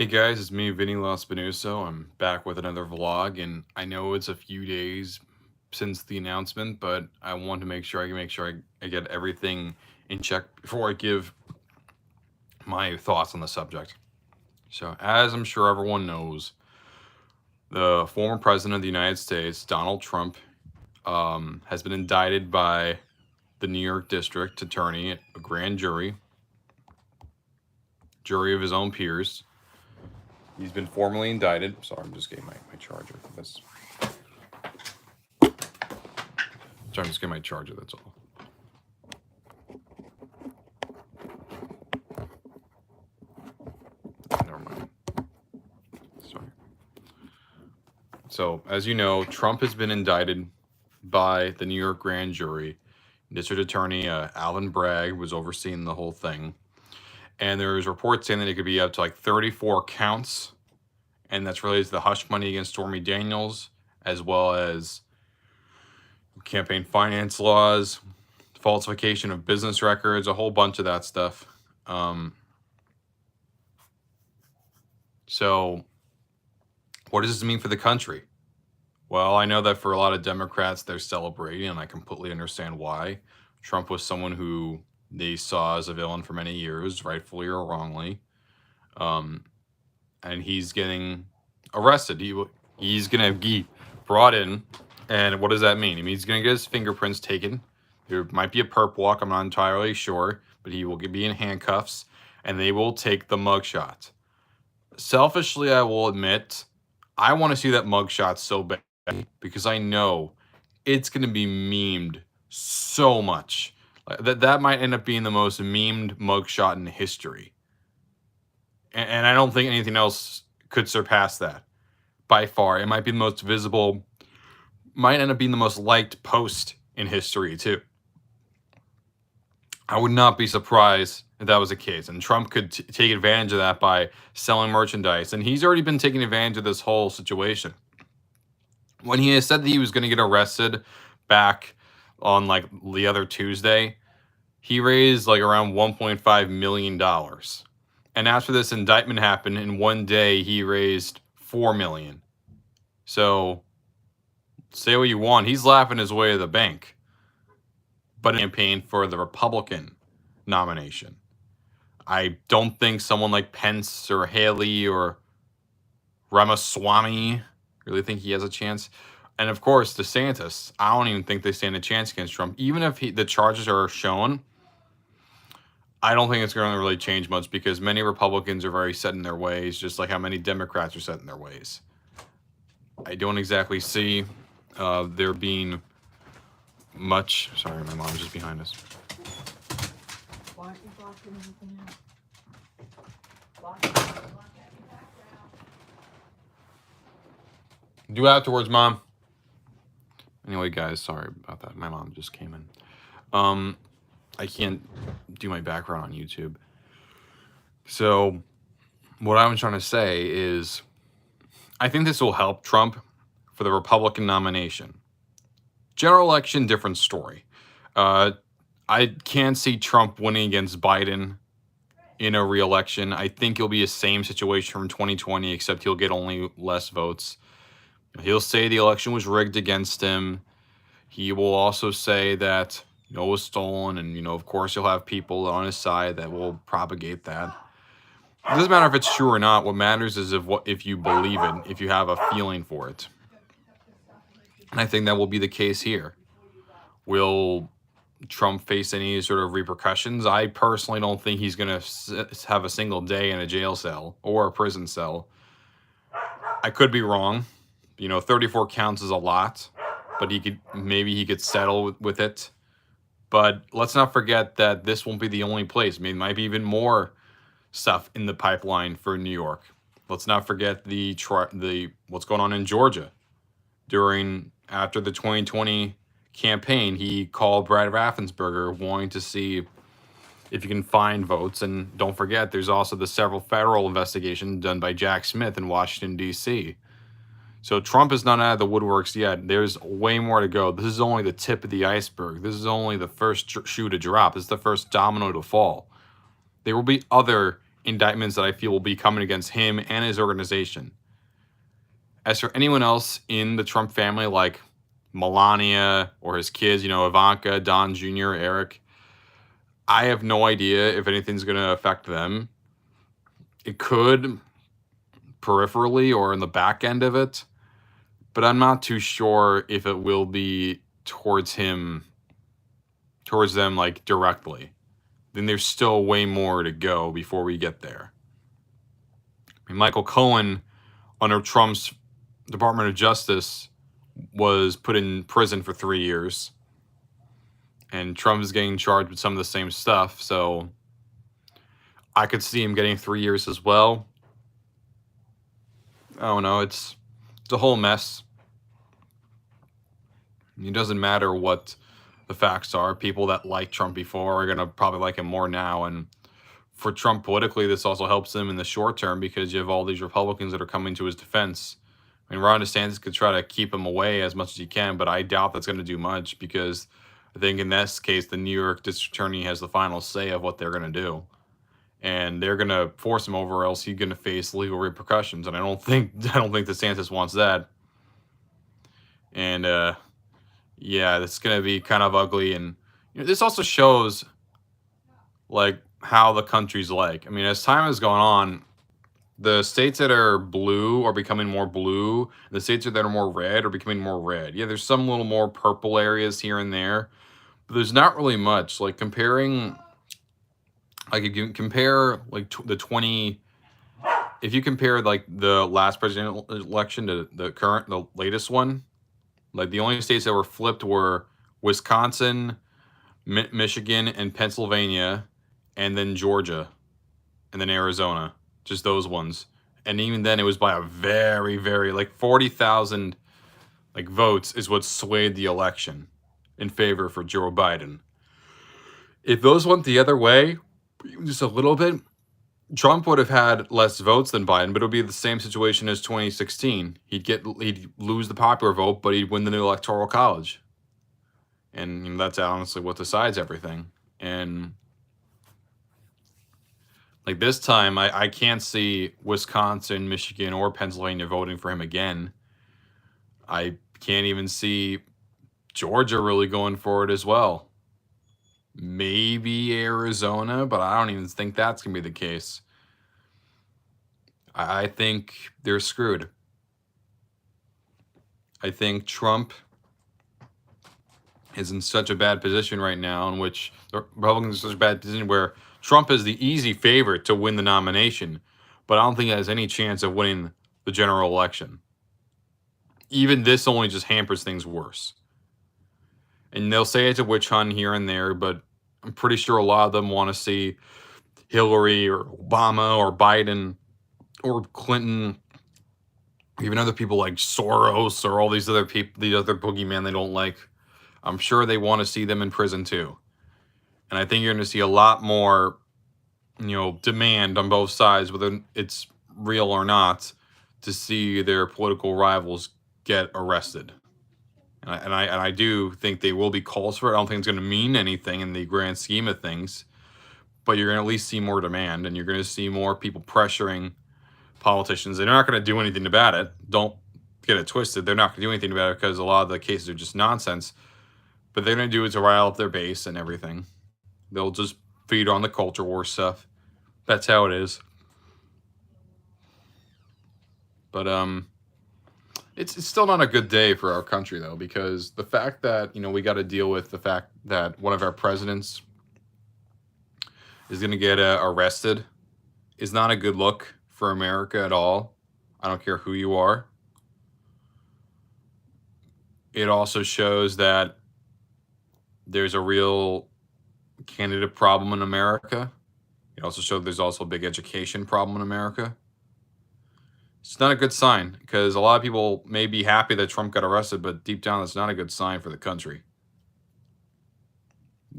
Hey guys, it's me, Vinny Lospinuso. I'm back with another vlog, and I know it's a few days since the announcement, but I want to make sure I get everything in check before I give my thoughts on the subject. So, as I'm sure everyone knows, the former president of the United States, Donald Trump, has been indicted by the New York District Attorney, a grand jury of his own peers. He's been formally indicted. Sorry, I'm just getting my charger for this. Sorry, I'm just getting my charger, that's all. Never mind. Sorry. So, as you know, Trump has been indicted by the New York grand jury. District Attorney Alvin Bragg was overseeing the whole thing. And there's reports saying that it could be up to like 34 counts. And that's related to the hush money against Stormy Daniels, as well as campaign finance laws, falsification of business records, a whole bunch of that stuff. So what does this mean for the country? Well, I know that for a lot of Democrats, they're celebrating, and I completely understand why. Trump was someone who they saw as a villain for many years, rightfully or wrongly. And he's getting arrested. He's going to be brought in. And what does that mean? It means he's going to get his fingerprints taken. There might be a perp walk. I'm not entirely sure. But he will be in handcuffs. And they will take the mugshot. Selfishly, I will admit, I want to see that mugshot so bad. Because I know it's going to be memed so much. That might end up being the most memed mugshot in history. And I don't think anything else could surpass that by far. It might be the most visible, might end up being the most liked post in history too. I would not be surprised if that was the case. And Trump could take advantage of that by selling merchandise. And he's already been taking advantage of this whole situation. When he has said that he was going to get arrested back on like the other Tuesday, he raised like around $1.5 million. And after this indictment happened, in one day, he raised $4 million. So, say what you want. He's laughing his way to the bank. But campaign for the Republican nomination. I don't think someone like Pence or Haley or Ramaswamy really think he has a chance. And of course, DeSantis, I don't even think they stand a chance against Trump. Even if the charges are shown, I don't think it's going to really change much because many Republicans are very set in their ways, just like how many Democrats are set in their ways. I don't exactly see there being much. Sorry, my mom's just behind us. Why aren't you blocking everything out? Do afterwards, Mom. Anyway, guys, sorry about that. My mom just came in. I can't do my background on YouTube. So what I'm trying to say is I think this will help Trump for the Republican nomination. General election, different story. I can't see Trump winning against Biden in a re-election. I think it'll be the same situation from 2020, except he'll get only less votes. He'll say the election was rigged against him. He will also say that it was stolen, and of course you'll have people on his side that will propagate that. It doesn't matter if it's true or not. What matters is if you believe it, if you have a feeling for it. And I think that will be the case here. Will Trump face any sort of repercussions? I personally don't think he's going to have a single day in a jail cell or a prison cell. I could be wrong. 34 counts is a lot, but maybe he could settle with it. But let's not forget that this won't be the only place. I mean, it might be even more stuff in the pipeline for New York. Let's not forget what's going on in Georgia. After the 2020 campaign, he called Brad Raffensperger wanting to see if you can find votes. And don't forget, there's also the several federal investigations done by Jack Smith in Washington, D.C. So Trump is not out of the woodworks yet. There's way more to go. This is only the tip of the iceberg. This is only the first shoe to drop. This is the first domino to fall. There will be other indictments that I feel will be coming against him and his organization. As for anyone else in the Trump family, like Melania or his kids, Ivanka, Don Jr., Eric, I have no idea if anything's going to affect them. It could peripherally or in the back end of it, but I'm not too sure if it will be towards them like directly. Then there's still way more to go before we get there. I mean, Michael Cohen, under Trump's Department of Justice, was put in prison for 3 years. And Trump is getting charged with some of the same stuff. So I could see him getting 3 years as well. I don't know. It's a whole mess. It doesn't matter what the facts are. People that liked Trump before are going to probably like him more now. And for Trump politically, this also helps him in the short term because you have all these Republicans that are coming to his defense. I mean, Ron DeSantis could try to keep him away as much as he can, but I doubt that's going to do much because I think in this case, the New York District Attorney has the final say of what they're going to do. And they're going to force him over, or else he's going to face legal repercussions. And I don't think DeSantis wants that. And yeah, that's going to be kind of ugly. And this also shows like how the country's like. I mean, as time has gone on, the states that are blue are becoming more blue. The states that are more red are becoming more red. Yeah, there's some little more purple areas here and there, but there's not really much. Like comparing, like if you compare like if you compare like the last presidential election to the latest one, like the only states that were flipped were Wisconsin, Michigan, and Pennsylvania, and then Georgia, and then Arizona. Just those ones. And even then it was by a very, very, like 40,000 like votes is what swayed the election in favor for Joe Biden. If those went the other way, just a little bit, Trump would have had less votes than Biden, but it would be the same situation as 2016. He'd lose the popular vote, but he'd win the new electoral college. And that's honestly what decides everything. And like this time, I can't see Wisconsin, Michigan, or Pennsylvania voting for him again. I can't even see Georgia really going for it as well. Maybe Arizona, but I don't even think that's going to be the case. I think they're screwed. I think Trump is in such a bad position right now, in which the Republicans are in such a bad position where Trump is the easy favorite to win the nomination, but I don't think he has any chance of winning the general election. Even this only just hampers things worse. And they'll say it's a witch hunt here and there, but I'm pretty sure a lot of them want to see Hillary or Obama or Biden or Clinton, even other people like Soros or all these other people, the other boogeyman they don't like. I'm sure they want to see them in prison too. And I think you're going to see a lot more, demand on both sides, whether it's real or not, to see their political rivals get arrested. And I do think they will be calls for it. I don't think it's going to mean anything in the grand scheme of things, but you're going to at least see more demand, and you're going to see more people pressuring politicians. They're not going to do anything about it. Don't get it twisted. They're not going to do anything about it because a lot of the cases are just nonsense, but they're going to do it to rile up their base and everything. They'll just feed on the culture war stuff. That's how it is. But it's still not a good day for our country, though, because the fact that, we got to deal with the fact that one of our presidents is going to get arrested is not a good look for America at all. I don't care who you are. It also shows that there's a real candidate problem in America. It also showed there's also a big education problem in America. It's not a good sign because a lot of people may be happy that Trump got arrested, but deep down, it's not a good sign for the country.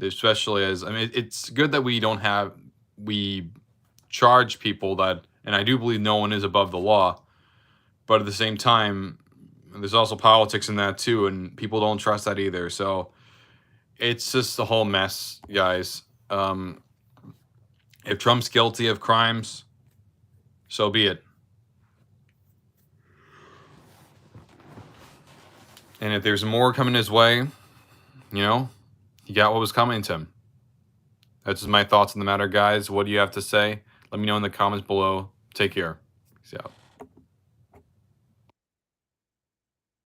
Especially it's good that we charge people that, and I do believe no one is above the law, but at the same time, there's also politics in that too, and people don't trust that either. So it's just a whole mess, guys. If Trump's guilty of crimes, so be it. And if there's more coming his way, you know, he got what was coming to him. That's just my thoughts on the matter, guys. What do you have to say? Let me know in the comments below. Take care. Peace out.